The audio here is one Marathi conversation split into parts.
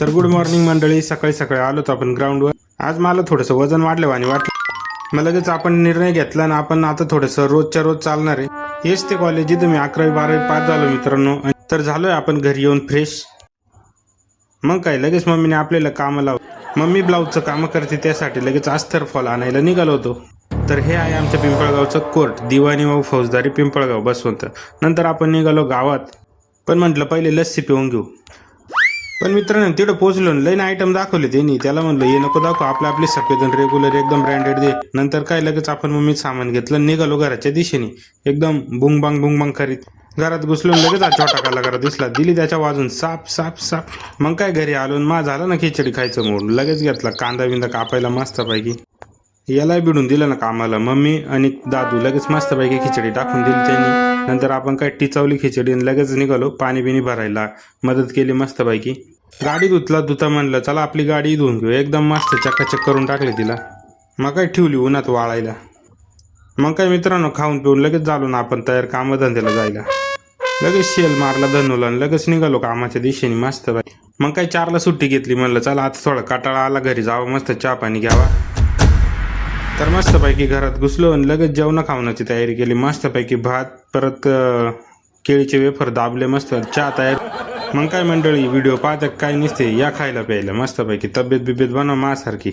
तर गुड मॉर्निंग मंडळी, सकाळी सकाळी आलोत आपण ग्राउंडवर. आज मला थोडंसं वजन वाढलं आणि वाटलं मग लगेच आपण निर्णय घेतला ना, आपण आता थोडंसं रोजच्या रोज चालणार आहे. हेच ते कॉलेज जिथं मी 11वी 12वी पास झालो मित्रांनो. तर झालोय आपण घरी येऊन फ्रेश. मग काय लगेच मम्मीने आपल्याला कामं लाव. मम्मी ब्लाऊजचं कामं करते, त्यासाठी लगेच अस्तर फॉल आणायला निघालो होतो. तर हे आहे आमच्या पिंपळगावचं कोर्ट, दिवाणी व फौजदारी पिंपळगाव बसवंत. नंतर आपण निघालो गावात, पण म्हटलं पहिले लस्सी पिऊन घेऊ. पण मित्रांनो तिथं पोहोचलो, लईन आयटम दाखवले त्यांनी. त्याला म्हणलं हे नको दाखव, आपली सफेद रेग्युलर एकदम ब्रँडेड दे. नंतर काय लगेच आपण मम्मीत सामान घेतलं, निघालो घराच्या दिशेने एकदम बुंग बांग करीत. घरात घुसलो, लगेच हा छोटा कलाकार दिसला, दिली त्याच्या वाजून साप साप साप. मग काय घरी आलो, मा झालं ना खिचडी खायचं मूड. लगेच घेतला कांदा बिंदा कापायला मस्तपैकी. याला बिडून दिलं ना कामाला, मम्मी आणि दादू लगेच मस्तपैकी खिचडी टाकून दिली त्यांनी. नंतर आपण काय टिचवली खिचडी आणि लगेच निघालो पाणी बिनी भरायला. मदत केली मस्तपैकी. गाडी धुता म्हणलं चला आपली गाडी धुवून घेऊ. एकदम मस्त चकाचक करून टाकली तिला. मग काय ठेवली उन्हात वाळायला. मग काय मित्रांनो खाऊन पिऊन लगेच झालो ना आपण तयार कामधंद्याला जायला. लगेच शेल मारला धनुला आणि लगेच निघालो कामाच्या दिशेने मस्तपैकी. मग काय 4ला सुट्टी घेतली, म्हणलं चला आता थोडा कंटाळा आला, घरी जावं, मस्त चहा पाणी घ्यावा. तर मस्तपैकी घरात घुसलो आणि लगेच जेवण खावण्याची तयारी केली. मस्तपैकी भात, परत केळीचे वेफर दाबले, मस्त चहा तयार. मग काय मंडळी व्हिडिओ पाहता काय नसते, या खायला प्यायला मस्तपैकी. तब्येत बिब्येत बनवा मासारखी.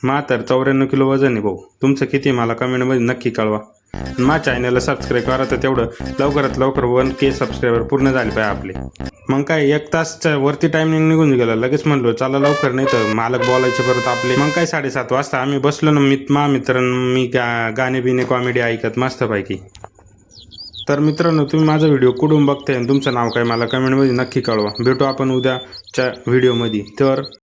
तर 94 किलो वजन आहे भाऊ. तुमचं किती मला कमेंटमध्ये नक्की कळवा. मा चॅनलला सबस्क्राईब करा, तर तेवढं लवकरात लवकर 1K सबस्क्रायबर पूर्ण झाले पाहिजे आपले. मग काय 1 तासच्या वरती टायमिंग निघून गेला. लगेच म्हणलो चला लवकर, नाही तर मालक बोलायचे परत आपले. मग काय 7:30 वाजता आम्ही बसलो ना मी गाणे बिणे कॉमेडी ऐकत मस्तपैकी. तर मित्रांनो तुम्ही माझा व्हिडिओ कुठून बघताय आणि तुमचं नाव काय मला कमेंटमध्ये नक्की कळवा. भेटू आपण उद्याच्या व्हिडिओमध्ये. तर